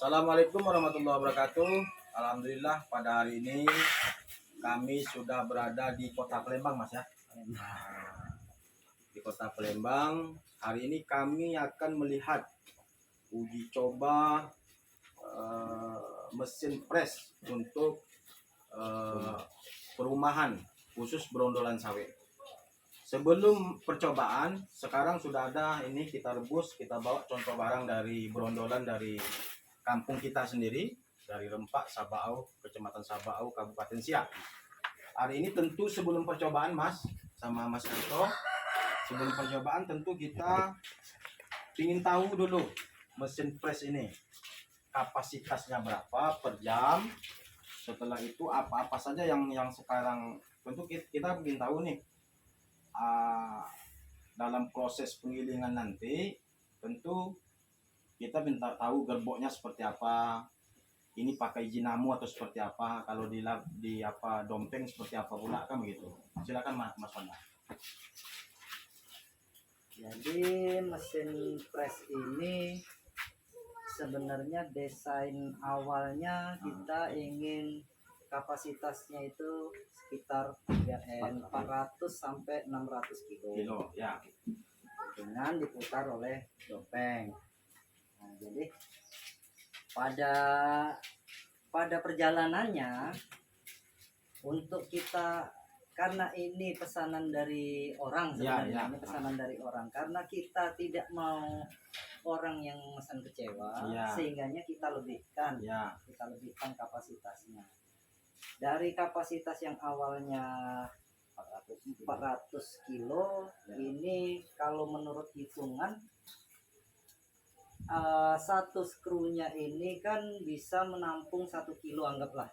Assalamualaikum warahmatullahi wabarakatuh. Alhamdulillah pada hari ini kami sudah berada di Kota Palembang, Mas ya. Di Kota Palembang hari ini kami akan melihat uji coba mesin pres untuk perumahan khusus berondolan sawit. Sebelum percobaan, sekarang sudah ada ini kita rebus, kita bawa contoh barang dari berondolan dari kampung kita sendiri, dari Rempak, Sabaau, Kecamatan Sabaau, Kabupaten Siak. Hari ini tentu sebelum percobaan Mas, sama Mas Anto, sebelum percobaan tentu kita ingin tahu dulu mesin pres ini kapasitasnya berapa per jam. Setelah itu apa-apa saja yang sekarang tentu kita ingin tahu nih. Dalam proses penggilingan nanti tentu kita minta tahu gerboknya seperti apa, ini pakai dinamo atau seperti apa, kalau di apa dompeng seperti apa pula, kan begitu. Silakan Mas Wanda. Jadi mesin pres ini sebenarnya desain awalnya kita ingin kapasitasnya itu sekitar 400 sampai 600 kilo ya, dengan diputar oleh dopeng. Nah, jadi pada perjalanannya untuk kita, karena ini pesanan dari orang sebenarnya, ini pesanan dari orang, karena kita tidak mau orang yang pesan kecewa, sehingganya kita lebihkan kapasitasnya. Dari kapasitas yang awalnya 400 kilo, ini kalau menurut hitungan satu skrunya ini kan bisa menampung 1 kilo, anggaplah.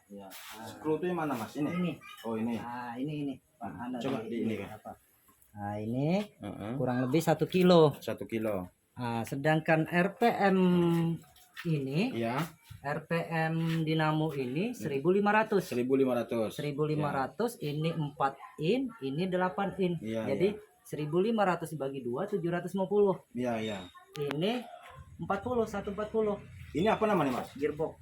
Skru itu yang mana Mas? Ini? Oh ini. Nah ini Pak. Coba di ini kan. Nah ini kurang lebih 1 kilo. 1 kilo. Nah, sedangkan RPM ini, RPM dinamo ini 1500. 1500 ini 4 in, ini 8 in. Jadi 1500 dibagi 2 750. Ini 140. Ini apa namanya Mas? Gearbox.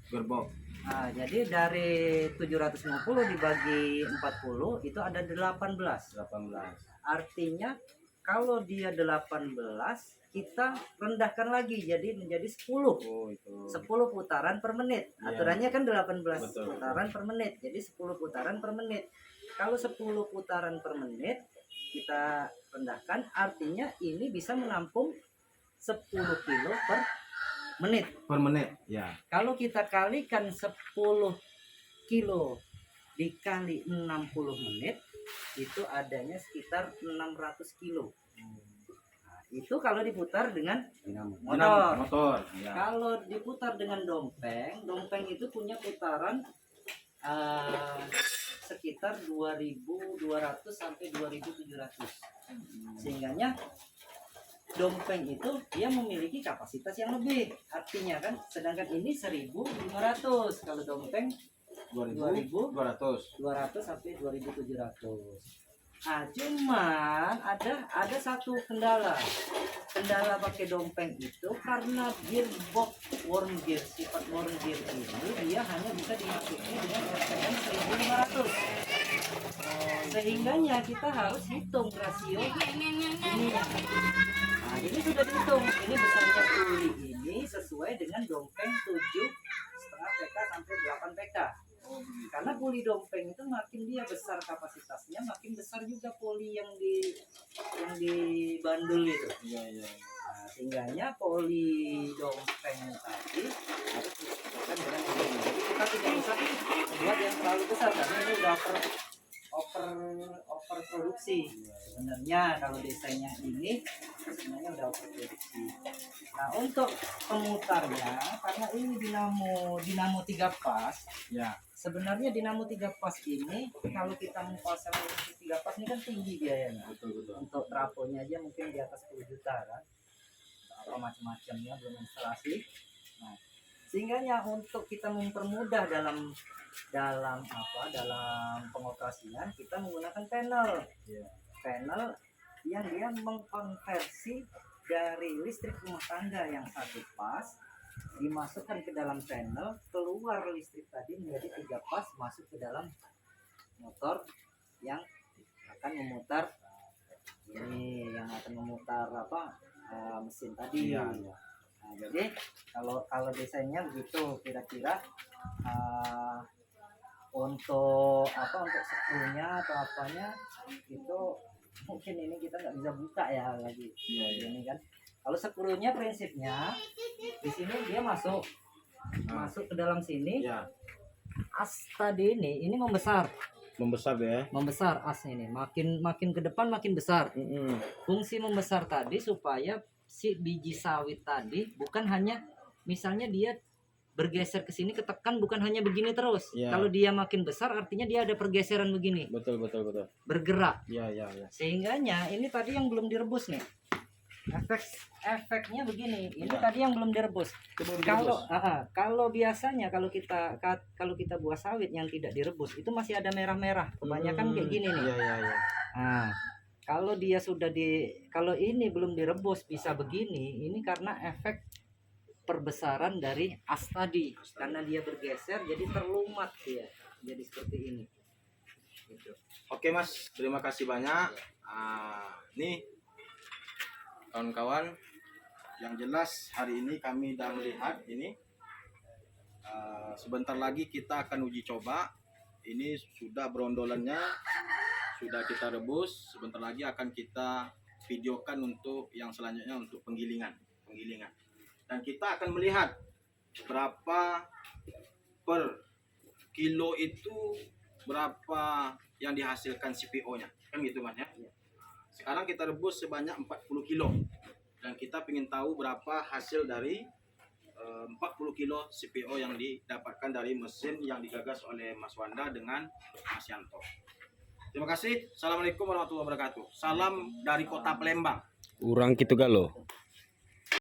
Nah, jadi dari 750 dibagi 40 itu ada 18. Artinya kalau dia 18, kita rendahkan lagi jadi menjadi 10. 10 putaran per menit. Aturannya kan 18 putaran per menit. Jadi 10 putaran per menit. Kalau 10 putaran per menit kita rendahkan, artinya ini bisa menampung 10 kilo per menit. Kalau kita kalikan 10 kilo dikali 60 menit, itu adanya sekitar 600 kilo. Nah, itu kalau diputar dengan motor. Kalau diputar dengan dompeng itu punya putaran sekitar 2200 sampai 2700. Sehingganya dompeng itu dia memiliki kapasitas yang lebih, artinya kan, sedangkan ini 1500, kalau dompeng 2200 sampai 2700. Nah, cuman ada satu kendala pakai dompeng itu, karena gearbox worm gear, sifat worm gear ini dia hanya bisa dimasuki dengan RPM 1500. Sehingganya kita harus hitung rasio ini. Nah, ini sudah dihitung, ini besarnya puli ini sesuai dengan dompeng 7,5 PK sampai 8 PK. Karena puli dompeng itu makin dia besar kapasitasnya, makin besar juga poli yang dibandul itu. Nah, sehingganya poli dompeng tadi harus disesuaikan dengan ini. Jadi kita tidak bisa membuat yang terlalu besar, karena ini udah over produksi. Sebenarnya kalau desainnya ini sebenarnya udah over produksi. Nah, untuk pemutarnya, karena ini dinamo 3 pas. Sebenarnya dinamo 3 pas ini kalau kita mau pasang 3 pas ini kan tinggi biayanya. Untuk trafonya aja mungkin di atas 10 juta kan. Apa macam-macamnya belum instalasi. Nah, sehingganya untuk kita mempermudah dalam pengoperasian, kita menggunakan panel yang dia mengkonversi dari listrik rumah tangga yang 1 pas dimasukkan ke dalam panel, keluar listrik tadi menjadi 3 pas masuk ke dalam motor yang akan memutar ini, yang akan memutar mesin tadi. Iya. Nah, jadi kalau desainnya begitu kira-kira. Untuk skrunya atau apanya itu mungkin ini kita nggak bisa buka ya lagi. Iya. Ini kan kalau skrunya prinsipnya di sini dia masuk ke dalam sini. Ya, As tadi ini membesar ya. membesar asnya ini makin ke depan makin besar. Fungsi membesar tadi supaya si biji sawit tadi bukan hanya misalnya dia bergeser ke sini ketekan, bukan hanya begini terus. Ya. Kalau dia makin besar artinya dia ada pergeseran begini, Betul. bergerak. Ya. Sehingganya ini tadi yang belum direbus nih. Efeknya begini. Ini Ya. tadi yang belum direbus. Kalau biasanya kalau kita buah sawit yang tidak direbus itu masih ada merah-merah. Kebanyakan kayak gini nih. Iya. Nah, kalau dia kalau ini belum direbus bisa begini, ini karena efek perbesaran dari as tadi, karena dia bergeser jadi terlumat dia, jadi seperti ini. Gitu. Oke Mas, terima kasih banyak. Nih kawan-kawan, yang jelas hari ini kami sudah melihat ini. Sebentar lagi kita akan uji coba. Ini sudah brondolannya, sudah kita rebus. Sebentar lagi akan kita videokan untuk yang selanjutnya untuk penggilingan. Dan kita akan melihat berapa per kilo itu, berapa yang dihasilkan CPO-nya, kan gitu Mas ya. Sekarang kita rebus sebanyak 40 kilo dan kita ingin tahu berapa hasil dari 40 kilo CPO yang didapatkan dari mesin yang digagas oleh Mas Wanda dengan Mas Yanto. Terima kasih. Assalamualaikum warahmatullahi wabarakatuh. Salam dari Kota Palembang. Urang gitu galo.